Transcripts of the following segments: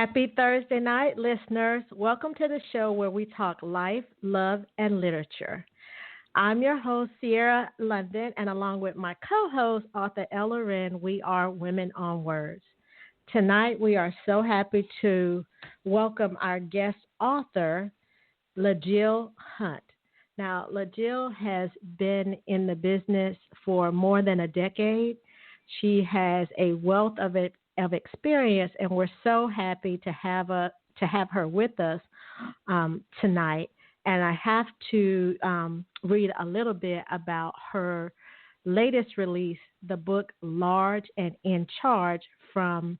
Happy Thursday night, listeners. Welcome to the show where we talk life, love, and literature. I'm your host, Sierra London, and along with my co-host, author Ella Wren, we are Women on Words. Tonight, we are so happy to welcome our guest author, LaJill Hunt. Now, LaJill has been in the business for more than a decade. She has a wealth of experience, and we're so happy to have her with us tonight. And I have to read a little bit about her latest release, the book Large and in Charge from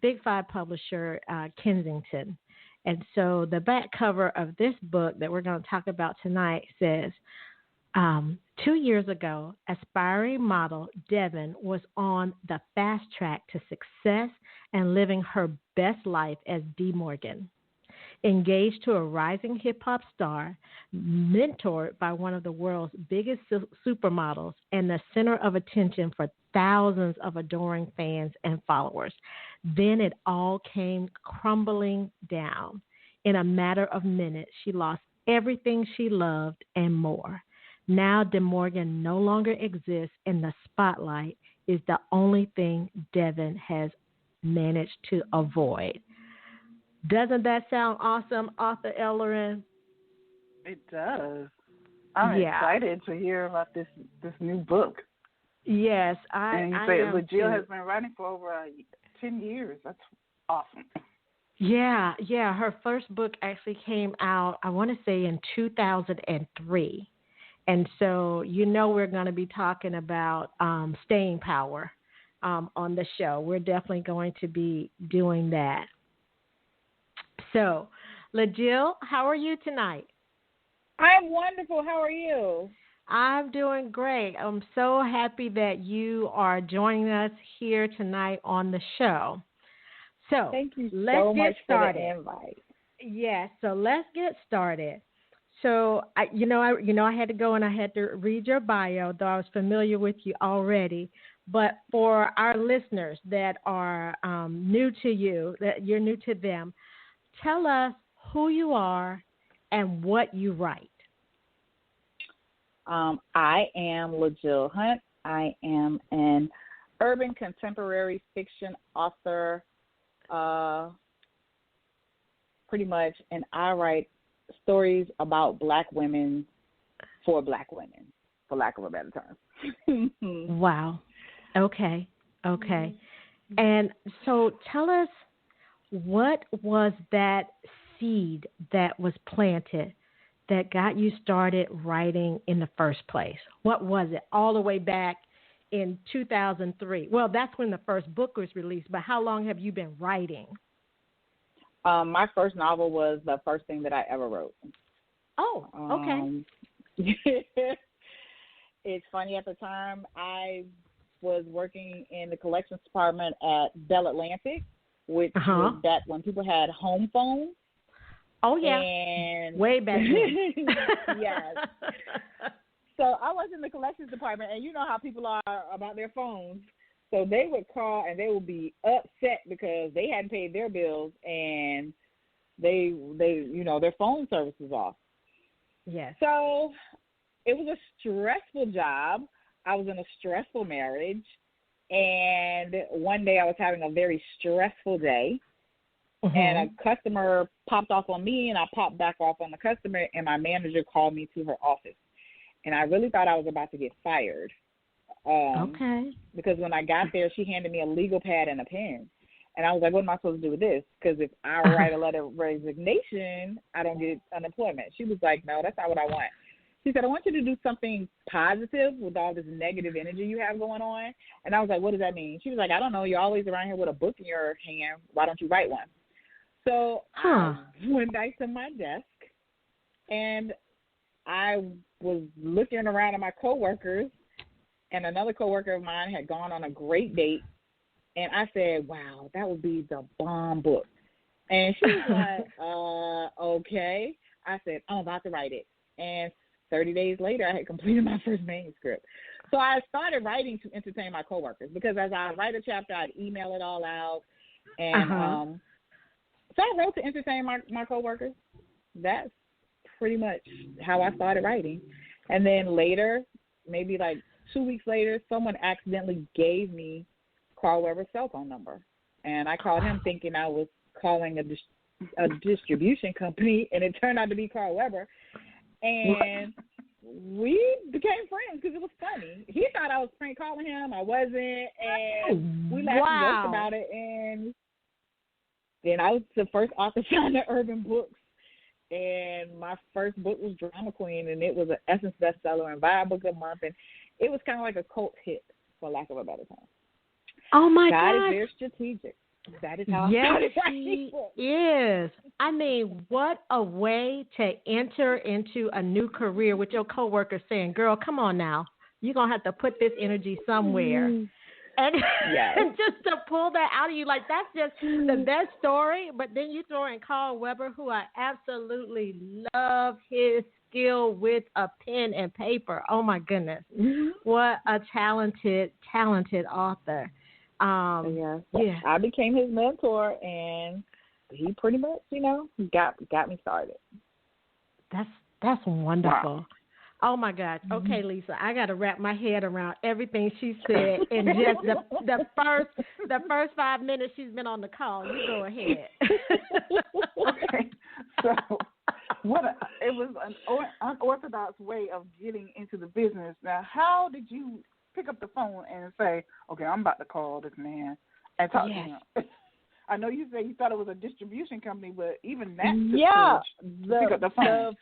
Big Five publisher Kensington. And so the back cover of this book that we're going to talk about tonight says, 2 years ago, aspiring model Devin was on the fast track to success and living her best life as Dee Morgan. Engaged to a rising hip-hop star, mentored by one of the world's biggest supermodels, and the center of attention for thousands of adoring fans and followers. Then it all came crumbling down. In a matter of minutes, she lost everything she loved and more. Now Dee Morgan no longer exists, and the spotlight is the only thing Devin has managed to avoid. Doesn't that sound awesome, author Ellerin? It does. I'm excited to hear about this new book. Yes, and you say LaJill has been writing for over 10 years. That's awesome. Yeah. Her first book actually came out, I want to say, in 2003. And so we're going to be talking about staying power on the show. We're definitely going to be doing that. So, LaJill, how are you tonight? I'm wonderful. How are you? I'm doing great. I'm so happy that you are joining us here tonight on the show. So, thank you so much for the invite. Yes, so let's get started. So, I had to go and I had to read your bio, though I was familiar with you already. But for our listeners that are new to you, that you're new to them, tell us who you are and what you write. I am LaJill Hunt. I am an urban contemporary fiction author, pretty much, and I write stories about Black women for Black women, for lack of a better term. Wow. Okay. And so tell us, what was that seed that was planted that got you started writing in the first place? What was it all the way back in 2003? Well, that's when the first book was released, but how long have you been writing? My first novel was the first thing that I ever wrote. Oh, okay. It's funny, at the time I was working in the collections department at Bell Atlantic, which was back when people had home phones. Oh, yeah. And way back then. Yes. So I was in the collections department, and you know how people are about their phones. So they would call, and they would be upset because they hadn't paid their bills, and they their phone service was off. Yes. So it was a stressful job. I was in a stressful marriage. And one day I was having a very stressful day, and a customer popped off on me, and I popped back off on the customer, and my manager called me to her office. And I really thought I was about to get fired. Because when I got there, she handed me a legal pad and a pen. And I was like, what am I supposed to do with this? Because if I write a letter of resignation, I don't get unemployment. She was like, no, that's not what I want. She said, I want you to do something positive with all this negative energy you have going on. And I was like, what does that mean? She was like, I don't know. You're always around here with a book in your hand. Why don't you write one? So I went back to my desk, and I was looking around at my coworkers, and another coworker of mine had gone on a great date. And I said, wow, that would be the bomb book. And she was like, okay. I said, I'm about to write it. And 30 days later, I had completed my first manuscript. So I started writing to entertain my coworkers, because as I write a chapter, I'd email it all out. And So I wrote to entertain my coworkers. That's pretty much how I started writing. And then later, maybe like 2 weeks later, someone accidentally gave me Carl Weber's cell phone number. And I called him thinking I was calling a distribution company, and it turned out to be Carl Weber. And we became friends because it was funny. He thought I was prank calling him. I wasn't. And we laughed and joked about it. And then I was the first author signed to Urban Books. And my first book was Drama Queen, and it was an Essence bestseller and Vibe Book of the Month. And it was kind of like a cult hit, for lack of a better term. Oh, my God. God is very strategic. That is how I started writing books. Yes. I mean, what a way to enter into a new career with your coworkers saying, girl, come on now. You're going to have to put this energy somewhere. And, and just to pull that out of you, like, that's just the best story. But then you throw in Carl Weber, who I absolutely love his skill with a pen and paper. Oh, my goodness. What a talented author. I became his mentor, and he pretty much, got me started. That's wonderful. Wow. Oh my God. Okay, Lisa, I got to wrap my head around everything she said in just the first 5 minutes she's been on the call. You go ahead. Okay. So it was an unorthodox way of getting into the business. Now, how did you pick up the phone and say, okay, I'm about to call this man and talk to him? I know you said you thought it was a distribution company, but even that pick up the phone.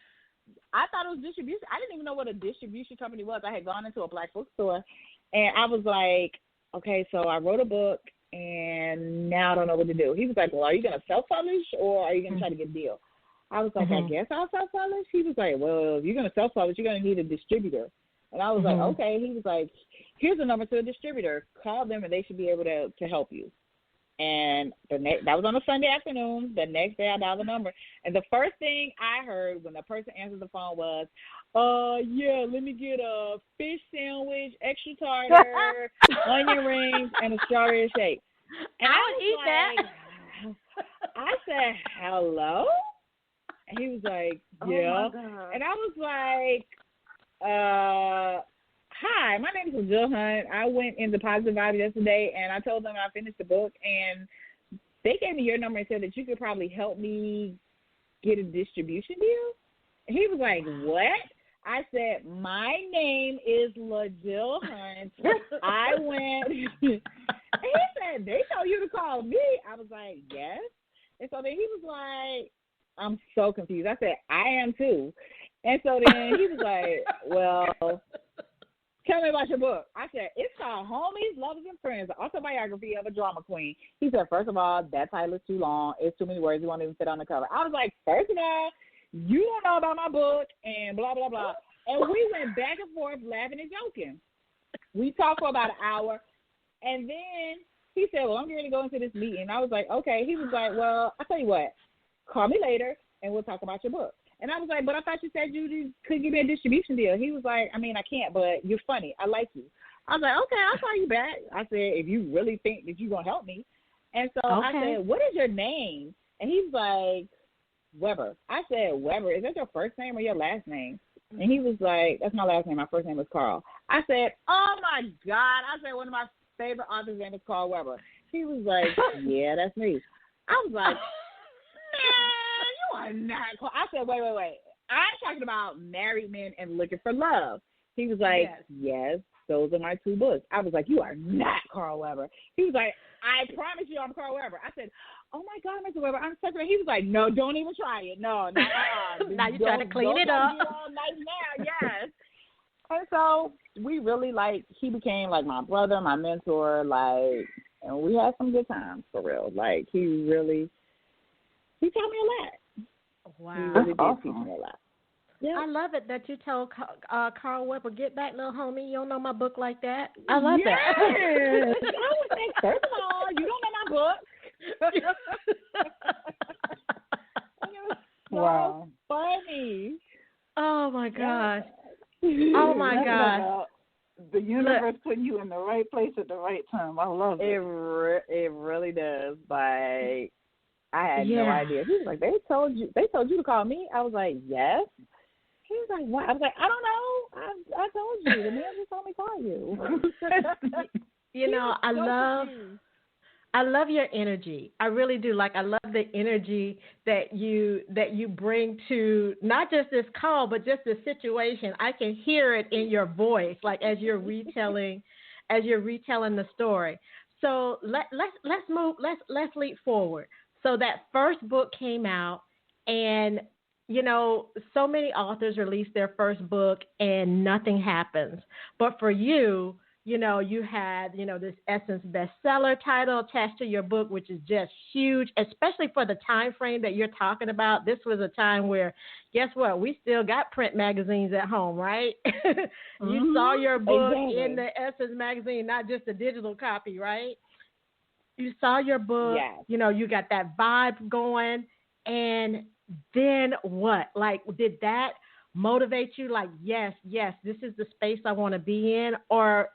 I thought it was distribution. I didn't even know what a distribution company was. I had gone into a black bookstore, and I was like, okay, so I wrote a book, and now I don't know what to do. He was like, well, are you going to self-publish, or are you going to try to get a deal? I was like, I guess I'll self-publish. He was like, well, if you're going to self-publish, you're going to need a distributor. And I was like, okay. He was like, here's the number to a distributor. Call them, and they should be able to help you. And that was on a Sunday afternoon. The next day, I dialed the number. And the first thing I heard when the person answered the phone was, let me get a fish sandwich, extra tartar, onion rings, and a strawberry shake. And I would eat that. I said, hello? And he was like, yeah. Oh, and I was like, hi, my name is LaJill Hunt. I went into Positive Vibe yesterday, and I told them I finished the book, and they gave me your number and said that you could probably help me get a distribution deal. And he was like, what? I said, my name is LaJill Hunt. I went, and he said, they told you to call me. I was like, yes. And so then he was like, I'm so confused. I said, I am too. And so then he was like, well, tell me about your book. I said, it's called Homies, Lovers, and Friends, the autobiography of a drama queen. He said, first of all, that title is too long. It's too many words. You won't even fit on the cover. I was like, first of all, you don't know about my book, and blah, blah, blah. And we went back and forth laughing and joking. We talked for about an hour, and then he said, well, I'm going to go into this meeting. I was like, okay. He was like, well, I'll tell you what. Call me later, and we'll talk about your book. And I was like, but I thought you said you could give me a distribution deal. He was like, I mean, I can't, but you're funny. I like you. I was like, okay, I'll call you back. I said, if you really think that you're going to help me. And so I said, what is your name? And he's like, Weber. I said, Weber, is that your first name or your last name? And he was like, that's my last name. My first name is Carl. I said, oh, my God. I said, one of my favorite authors' name is Carl Weber. He was like, yeah, that's me. I was like, man, you are not Carl. I said, wait. I'm talking about Married Men and Looking for Love. He was like, yes, those are my two books. I was like, you are not Carl Weber. He was like, I promise you I'm Carl Weber. I said, oh, my God, Mr. Weber, I'm such a... He was like, no, don't even try it. No. Now you're trying to clean it up. All night now, yes. And so we really, he became, my brother, my mentor, and we had some good times, for real. He taught me a lot. Wow. He really did teach me a lot. Yeah. I love it that you told Carl Weber, get back, little homie. You don't know my book like that. I love that. I would say, first of all, you don't know my book. Wow. Funny. Oh, my gosh. Oh, my gosh. The universe putting you in the right place at the right time. I love it. It really does. I had no idea. He was like, they told you to call me? I was like, yes. He was like, what? I was like, I don't know. I told you. The man just told me to call you. You know, I love your energy. I really do. Like, I love the energy that you bring to not just this call, but just the situation. I can hear it in your voice, like as you're retelling the story. So let's leap forward. So that first book came out, and you know, so many authors release their first book and nothing happens. But for you, you know, you had, you know, this Essence bestseller title attached to your book, which is just huge, especially for the time frame that you're talking about. This was a time where, guess what? We still got print magazines at home, right? You saw your book in the Essence magazine, not just a digital copy, right? You saw your book, you know, you got that vibe going, and then what? Like, did that motivate you? Like, yes, this is the space I want to be in? Or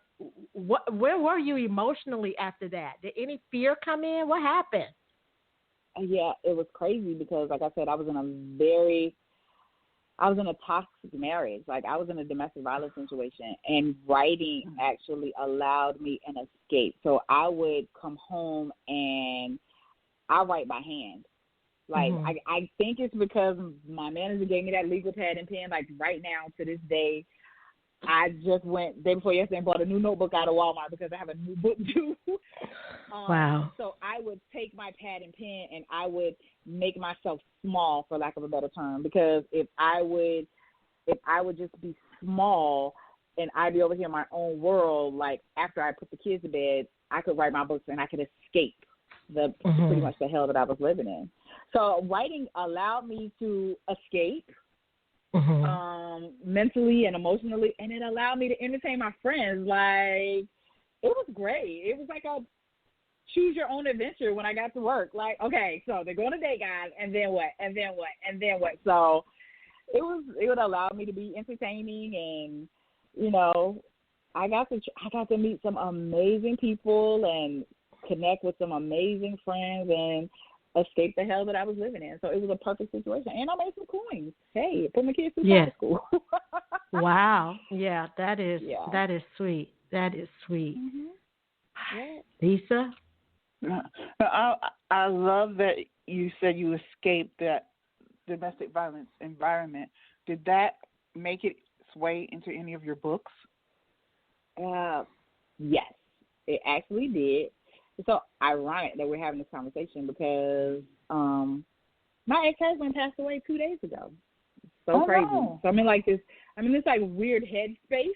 where were you emotionally after that? Did any fear come in? What happened? Yeah, it was crazy because, like I said, I was in a toxic marriage. Like, I was in a domestic violence situation, and writing actually allowed me an escape. So I would come home and I write by hand. Like, I think it's because my manager gave me that legal pad and pen. Like, right now, to this day, I just went day before yesterday and bought a new notebook out of Walmart because I have a new book due. Wow. So I would take my pad and pen and I would make myself small, for lack of a better term, because if I would just be small and I'd be over here in my own world, like after I put the kids to bed, I could write my books and I could escape pretty much the hell that I was living in. So writing allowed me to escape mentally and emotionally, and it allowed me to entertain my friends. Like, it was great. It was like a choose your own adventure when I got to work. Like, okay, so they're going to date guys, and then what? And then what? And then what? So it would allow me to be entertaining, and you know, I got to meet some amazing people and connect with some amazing friends and escape the hell that I was living in. So it was a perfect situation. And I made some coins. Hey, put my kids through private school. Wow. Yeah, that is sweet. That is sweet. Yeah. Lisa? I love that you said you escaped that domestic violence environment. Did that make its way into any of your books? Yes, it actually did. It's so ironic that we're having this conversation because my ex-husband passed away 2 days ago. So crazy. No. So I'm in this like weird headspace.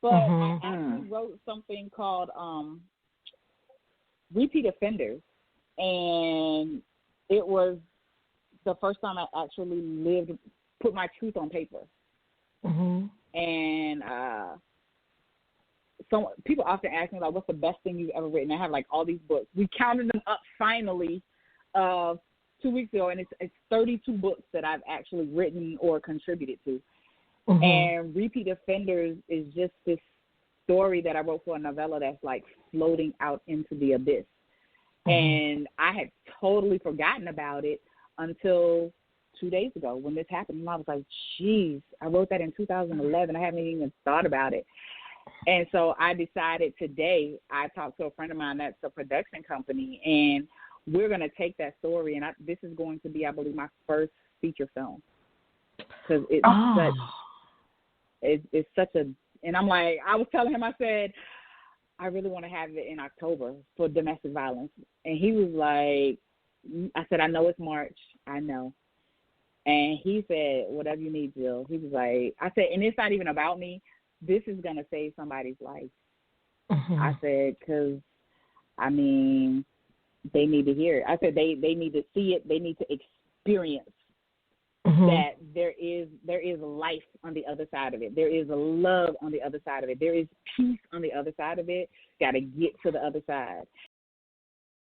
But I actually wrote something called Repeat Offenders, and it was the first time I actually put my truth on paper. And so people often ask me, like, what's the best thing you've ever written? I have, like, all these books. We counted them up finally 2 weeks ago, and it's 32 books that I've actually written or contributed to. And Repeat Offenders is just this story that I wrote for a novella that's, like, floating out into the abyss. And I had totally forgotten about it until 2 days ago when this happened. And I was like, geez, I wrote that in 2011. I haven't even thought about it. And so I decided today, I talked to a friend of mine that's a production company, and we're going to take that story, and this is going to be, I believe, my first feature film. Because it's such a, and I'm like, I was telling him, I said, I really want to have it in October for domestic violence. And he was like, I said, I know it's March. I know. And he said, whatever you need, Jill. He was like, I said, and it's not even about me. This is going to save somebody's life. I said, because, I mean, they need to hear it. I said, they need to see it. They need to experience that there is life on the other side of it. There is love on the other side of it. There is peace on the other side of it. Got to get to the other side.